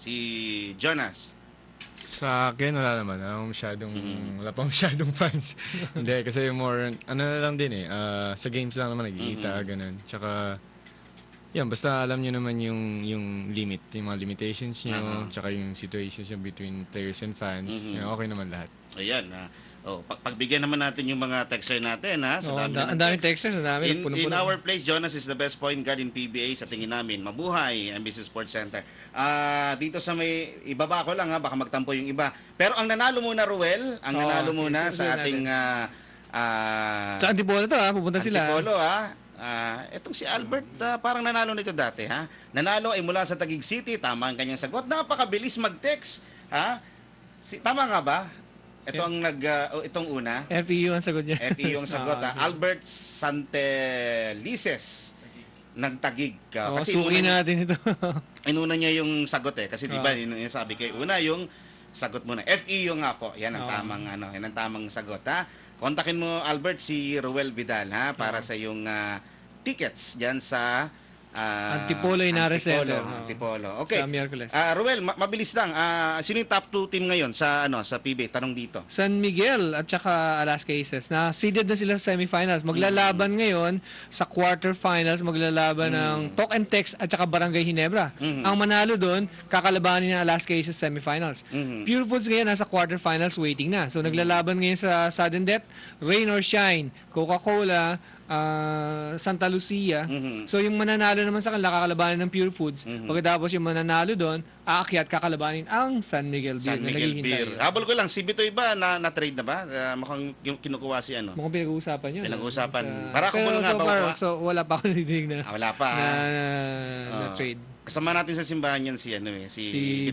Si Jonas. Sa akin, wala naman. Wala pa masyadong fans. Hindi, kasi more, ano na lang din sa games lang naman nagkikita, ganun. Tsaka, yan, basta alam nyo naman yung limit, yung mga limitations nyo, tsaka yung situations nyo between players and fans. Yan, okay naman lahat. Ayan, pagbigyan naman natin yung mga texter natin, ha? Sa dami ang daming texters, ang dami. In our place, Jonas is the best point guard in PBA sa tingin namin. Mabuhay, MBC Sports Center. Dito sa may, ibaba ko lang, ha? Baka magtampo yung iba. Pero ang nanalo muna, Ruel, sa ating... sa Antipolo to, ha? Pupunta sila. Antipolo, ha? Itong si Albert, parang nanalo nito dati, ha? Nanalo ay mula sa Taguig City. Tama ang kanyang sagot. Napakabilis mag-text, ha? Tama nga ba? Ito ang itong una. FEU ang sagot niya. FEU ang sagot. Okay. Albert Santelices nagtagig ka. Kasi suki natin ito. Inuna niya yung sagot kasi di ba yung sabi kay una yung sagot muna. FEU nga po. Yan ang tamang yan ang tamang sagot, ha. Kontakin mo Albert si Ruel Vidal, ha, para sa yung tickets diyan sa Antipolo Inares Center. Antipolo. Okay. Sa Miyerkules. Ruel, mabilis lang. Sino yung top 2 team ngayon sa PBA? Tanong dito. San Miguel at saka Alaska Aces. Na-seeded na sila sa semifinals. Maglalaban ngayon sa quarterfinals. Maglalaban ng Talk and Text at saka Barangay Ginebra. Ang manalo doon, kakalabanin ng Alaska Aces semifinals. Pure Foods ngayon nasa quarterfinals waiting na. So naglalaban ngayon sa sudden death, rain or shine, Coca-Cola, Santa Lucia. So yung mananalo naman sa kanila kakalabanin ng Pure Foods. Pagkatapos yung mananalo doon, aakyat kakalabanin ang San Miguel Beer. San Miguel Beer. Habol ko lang, si Bitoy ba na-trade na ba? Mukhang kinukuha si ano? Mukhang pinag-uusapan yun. Pinag-uusapan. Para kung nga so ba? So wala pa ako natidig na. Wala pa. Na trade. Kasama natin sa simbahan yan si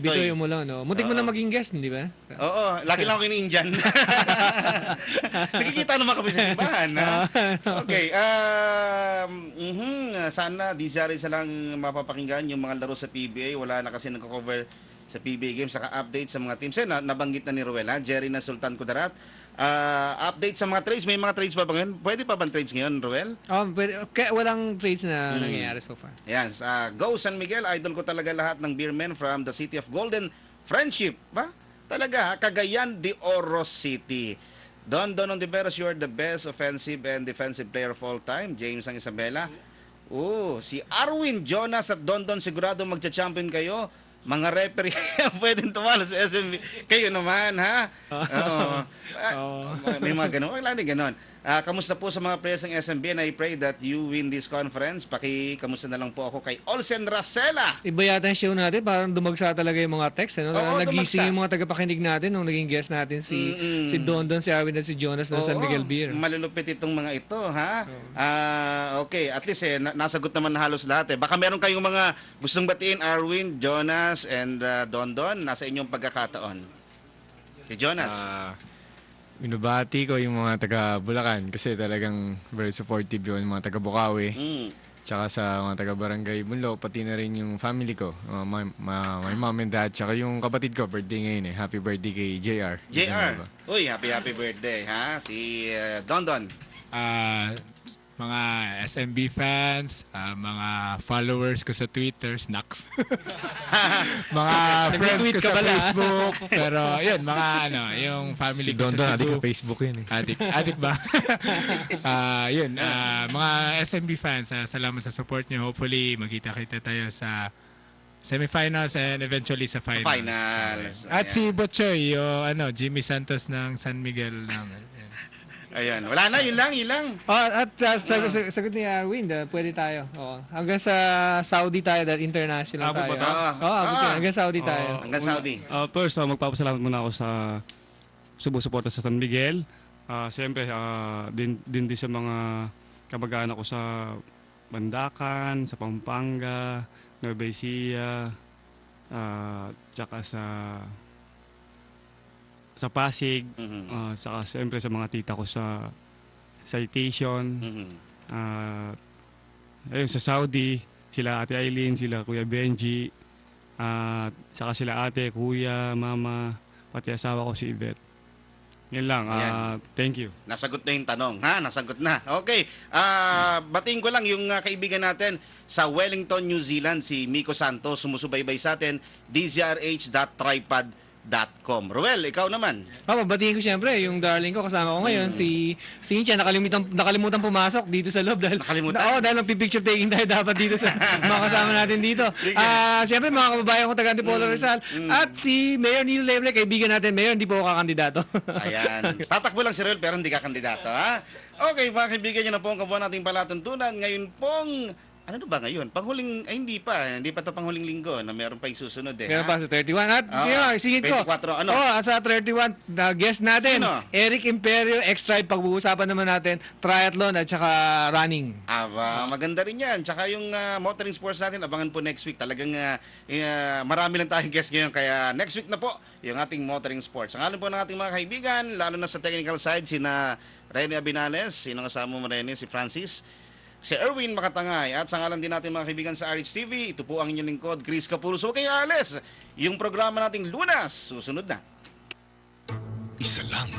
Bitoy Umulo, no? Muntik mo na maging guest, di ba? Oo, lagi lang ako in-Indian. Nakikita naman kami sa simbahan, ha? Okay, sana di sa lang mapapakinggan yung mga laro sa PBA. Wala na kasi nagko-cover sa PBA games, saka update sa mga teams. Nabanggit na ni Ruel, ha? Jerry na Sultan Kudarat. Update sa mga trades. May mga trades pa ba ngayon? Pwede pa bang trades ngayon, Ruel? Kaya walang trades na nangyayari so far. Yan. Go San Miguel. Idol ko talaga lahat ng beermen from the city of Golden Friendship. Ba? Talaga, Cagayan de Oro City. Don Ontiveros, you are the best offensive and defensive player of all time. James ang Isabela. Si Arwin Jonas at Don sigurado magcha-champion kayo. Mga referee pwedeng tumalo sa SMB. Kayo naman, ha? May mga ganun. Wala na ganun. Kamusta po sa mga players ng SMB and I pray that you win this conference. Kamusta na lang po ako kay Olsen Racela. Iba yata yung show natin. Parang dumagsa talaga yung mga text. Nagising yung mga tagapakinig natin nung naging guest natin si Don, si Arwin at si Jonas ng San Miguel Beer. Malulupit itong mga ito, ha? Okay, at least nasagot naman na halos lahat. Baka meron kayong mga gustong batiin, Arwin, Jonas, and Don. Nasa inyong pagkakataon. Kay Jonas. Binabati ko yung mga taga Bulacan kasi talagang very supportive yung mga taga Bukawi. Tsaka sa mga taga Barangay Bunlo, pati na rin yung family ko. My mom and dad, tsaka yung kapatid ko, birthday ngayon Happy birthday kay JR. JR. Uy, happy birthday, ha? Si Don. Mga SMB fans, mga followers ko sa Twitter, snacks. Mga friends ko sa Facebook. Pero yun, mga yung family ko sa Cebu. Adik Facebook yun Adik ba? Mga SMB fans, salamat sa support nyo. Hopefully, magkita-kita tayo sa semifinals and eventually sa finals. At si Botchoy, yung Jimmy Santos ng San Miguel namin. Ayan. Wala na, yun lang. At sagot ni Arwin, pwede tayo. Hanggang sa Saudi tayo, dahil international tayo. Hanggang Saudi tayo. Hanggang Saudi. First, magpapasalamat muna ako sa sumusuporta sa San Miguel. Siyempre, din sa mga kamag-anak ko sa Bandacan, sa Pampanga, Nueva Ecija, tsaka sa Pasig, saka siyempre sa mga tita ko sa Citation, ayun, sa Saudi, sila Ate Eileen, sila Kuya Benji, saka sila ate, kuya, mama, pati asawa ko si Yvette. Yan lang. Ayan. Thank you. Nasagot na yung tanong, ha? Nasagot na. Okay. Batiin ko lang yung kaibigan natin sa Wellington, New Zealand, si Miko Santos, sumusubaybay sa atin, dzrh.tripod.com. Ruel, ikaw naman. Babatiin ko siyempre yung darling ko kasama ko ngayon, si Cynthia, nakalimutan pumasok dito sa loob dahil Nakalimutan? dahil magpi-picture taking tayo dapat dito sa mga kasama natin dito. Siyempre mga kababayan ko taga Antipolo Rizal at si Mayor Nino Leble, kaibigan natin. Mayor, hindi po ako kakandidato. Ayan. Tatakbo lang si Ruel pero hindi ka kandidato, ha? Okay, mga kaibigan, yun na po ang kabuuan nating palatuntunan. Ngayon pong, ano ba ngayon? Panghuling, ay hindi pa ito panghuling linggo na meron pa yung susunod Meron ha? pa sa 31. At singit ko. 24, ano? Sa 31, guest natin, Sino? Eric Imperio, X-Tribe, pag-uusapan naman natin, triathlon at saka running. Maganda rin yan. Tsaka yung motoring sports natin, abangan po next week. Talagang marami lang tayong guest ngayon. Kaya next week na po yung ating motoring sports. Ang alam po ng ating mga kaibigan, lalo na sa technical side, sina Rene Abinales, sino kasama mo Rene, si Francis, si Erwin Makatangay, at sa ngalan din natin mga kaibigan sa RH TV, ito po ang inyong lingkod, Chris Capulso. Huwag kayo alis. Yung programa nating Lunas, susunod na. Isa lang